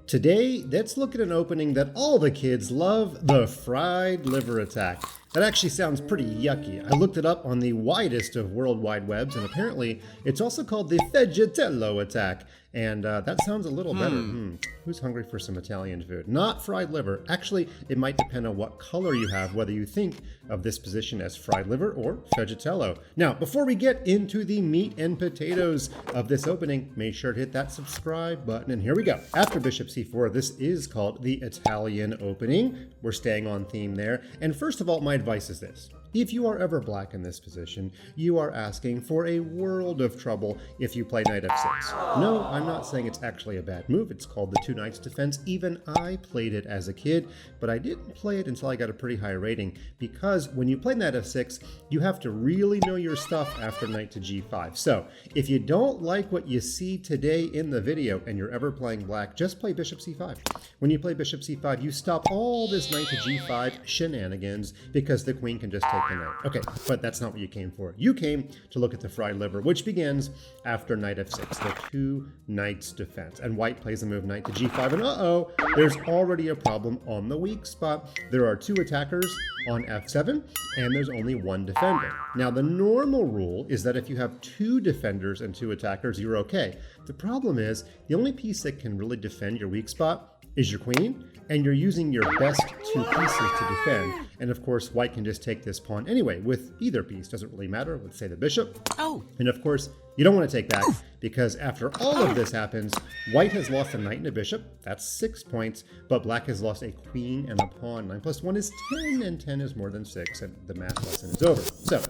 Today, let's look at an opening that all the kids love, the fried liver attack. That actually sounds pretty yucky. I looked it up on the widest of World Wide Webs, and apparently it's also called the Fegatello Attack. And that sounds a little better. Who's hungry for some Italian food? Not fried liver. Actually, it might depend on what color you have, whether you think of this position as fried liver or Fegatello. Now, before we get into the meat and potatoes of this opening, make sure to hit that subscribe button. And here we go. After bishop c4, this is called the Italian opening. We're staying on theme there. And first of all, my advice is this. If you are ever black in this position, you are asking for a world of trouble if you play knight f6. No, I'm not saying it's actually a bad move. It's called the two knights defense. Even I played it as a kid, but I didn't play it until I got a pretty high rating, because when you play knight f6, you have to really know your stuff after knight to g5. So if you don't like what you see today in the video and you're ever playing black, just play bishop c5. When you play bishop c5, you stop all this knight to g5 shenanigans because the queen can just take the knight. Okay, but that's not what you came for. You came to look at the fried liver, which begins after knight f6, the two knights defense. And white plays the move knight to g5, and uh-oh, there's already a problem on the weak spot. There are two attackers on f7, and there's only one defender. Now, the normal rule is that if you have two defenders and two attackers, you're okay. The problem is, the only piece that can really defend your weak spot is your queen, and you're using your best two pieces to defend. And of course, white can just take this pawn anyway with either piece. Doesn't really matter. Let's say the bishop. And of course, you don't want to take back, because after all of this happens, white has lost a knight and a bishop. That's 6 points, but black has lost a queen and a pawn. 9 plus 1 is 10, and 10 is more than 6, and the math lesson is over. So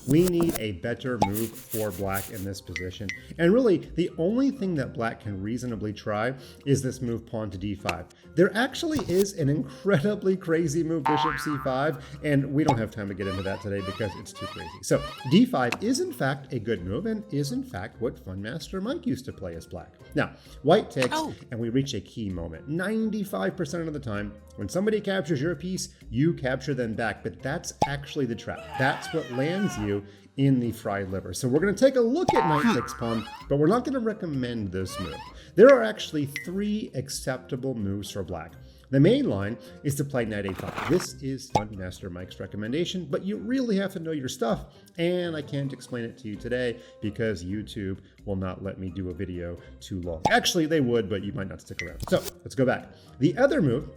we need a better move for black in this position. And really, the only thing that black can reasonably try is this move pawn to d5. There actually is an incredibly crazy move, bishop c5, and we don't have time to get into that today because it's too crazy. So d5 is in fact a good move, and is in fact what Fun Master Mike used to play as black. Now, white takes, and we reach a key moment. 95% of the time, when somebody captures your piece, you capture them back, but that's actually the trap. That's what lands you in the fried liver. So we're going to take a look at knight 6 pawn, but we're not going to recommend this move. There are actually 3 acceptable moves for black. The main line is to play knight a5. This is Fun Master Mike's recommendation, but you really have to know your stuff, and I can't explain it to you today because YouTube will not let me do a video too long. Actually, they would, but you might not stick around. So let's go back. The other move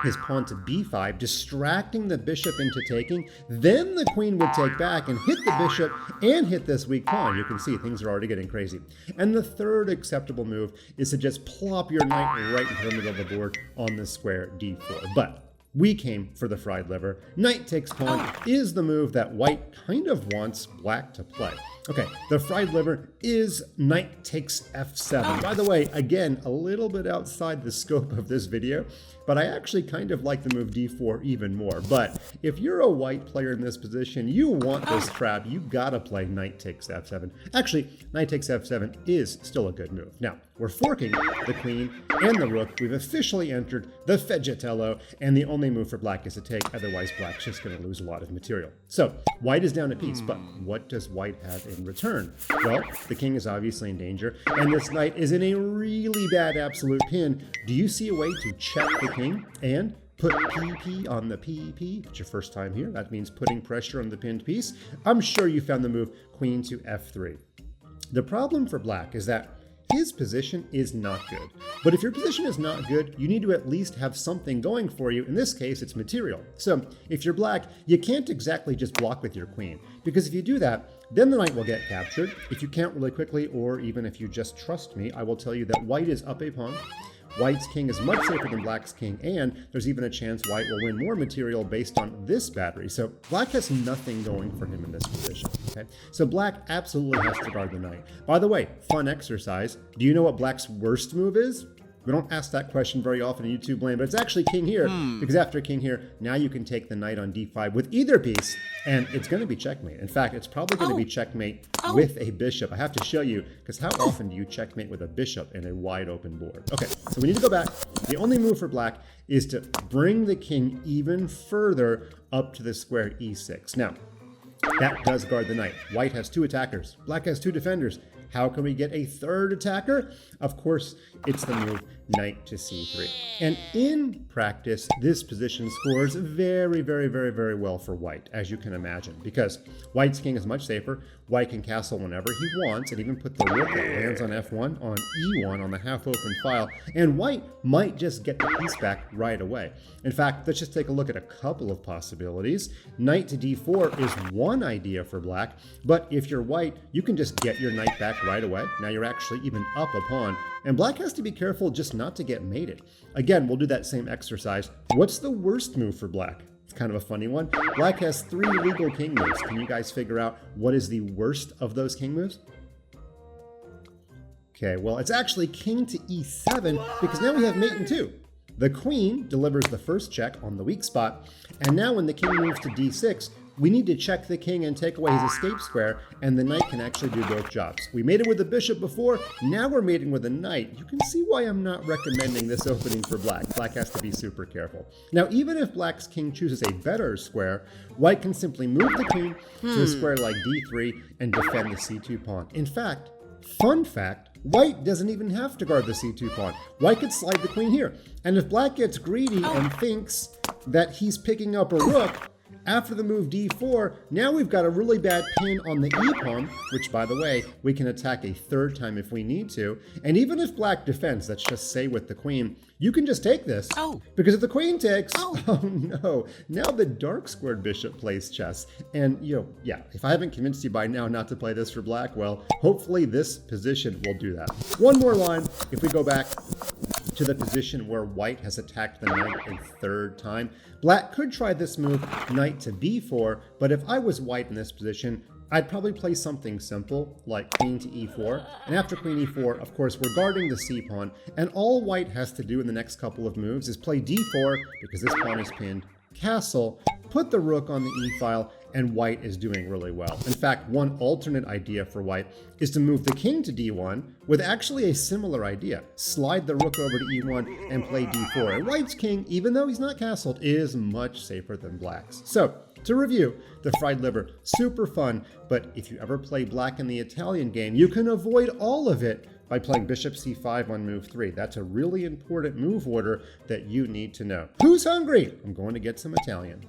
is pawn to b5, distracting the bishop into taking. Then the queen would take back and hit the bishop and hit this weak pawn. You can see things are already getting crazy. And the third acceptable move is to just plop your knight right into the middle of the board on the square d4. But we came for the fried liver. Knight takes pawn is the move that white kind of wants black to play. Okay, the fried liver is knight takes f7. By the way, again, a little bit outside the scope of this video, but I actually kind of like the move d4 even more. But if you're a white player in this position, you want this trap, you gotta play knight takes f7. Actually, knight takes f7 is still a good move. Now, we're forking the queen and the rook. We've officially entered the Fegatello, and the only move for black is to take, otherwise black's just gonna lose a lot of material. So, white is down a piece, but what does white have in return? Well, the king is obviously in danger, and this knight is in a really bad absolute pin. Do you see a way to check the king and put PP on the PP? If it's your first time here, that means putting pressure on the pinned piece. I'm sure you found the move queen to f3. The problem for black is that his position is not good. But if your position is not good, you need to at least have something going for you. In this case, it's material. So if you're black, you can't exactly just block with your queen, because if you do that, then the knight will get captured. If you can't really quickly, or even if you just trust me, I will tell you that white is up a pawn. White's king is much safer than black's king, and there's even a chance white will win more material based on this battery. So black has nothing going for him in this position, okay? So black absolutely has to guard the knight. By the way, fun exercise. Do you know what black's worst move is? We don't ask that question very often in YouTube land, but it's actually king here, because after king here, now you can take the knight on d5 with either piece, and it's going to be checkmate. In fact, it's probably going to be checkmate with a bishop. I have to show you, because how often do you checkmate with a bishop in a wide open board? Okay, so we need to go back. The only move for black is to bring the king even further up to the square e6. Now, that does guard the knight. White has 2 attackers. Black has 2 defenders. How can we get a third attacker? Of course, it's the move knight to c3. And in practice, this position scores very, very, very, very well for white, as you can imagine, because white's king is much safer. White can castle whenever he wants and even put the rook that lands on f1 on e1 on the half-open file, and white might just get the piece back right away. In fact, let's just take a look at a couple of possibilities. Knight to d4 is one idea for black, but if you're white, you can just get your knight back right away. Now you're actually even up a pawn, and black has to be careful just not to get mated. Again, we'll do that same exercise. What's the worst move for black? It's kind of a funny one. Black has 3 legal king moves. Can you guys figure out what is the worst of those king moves? Okay, well, it's actually king to e7 because now we have mate in 2. The queen delivers the first check on the weak spot, and now when the king moves to d6, we need to check the king and take away his escape square, and the knight can actually do both jobs. We mated with the bishop before, now we're mating with a knight. You can see why I'm not recommending this opening for black. Black has to be super careful. Now, even if black's king chooses a better square, white can simply move the queen to a square like d3 and defend the c2 pawn. In fact, fun fact, white doesn't even have to guard the c2 pawn. White could slide the queen here. And if black gets greedy and thinks that he's picking up a rook, after the move d4, now we've got a really bad pin on the e-pawn, which, by the way, we can attack a third time if we need to. And even if black defends, let's just say with the queen, you can just take this. Because if the queen takes, oh no, now the dark squared bishop plays chess. And, yeah, if I haven't convinced you by now not to play this for black, well, hopefully this position will do that. One more line, if we go back to the position where white has attacked the knight a third time. Black could try this move, knight to b4, but if I was white in this position, I'd probably play something simple, like queen to e4, and after queen e4, of course, we're guarding the c-pawn, and all white has to do in the next couple of moves is play d4, because this pawn is pinned, castle, put the rook on the e-file, and white is doing really well. In fact, one alternate idea for white is to move the king to d1 with actually a similar idea. Slide the rook over to e1 and play d4. And white's king, even though he's not castled, is much safer than black's. So, to review, the fried liver, super fun, but if you ever play black in the Italian game, you can avoid all of it by playing bishop c5 on move 3. That's a really important move order that you need to know. Who's hungry? I'm going to get some Italian.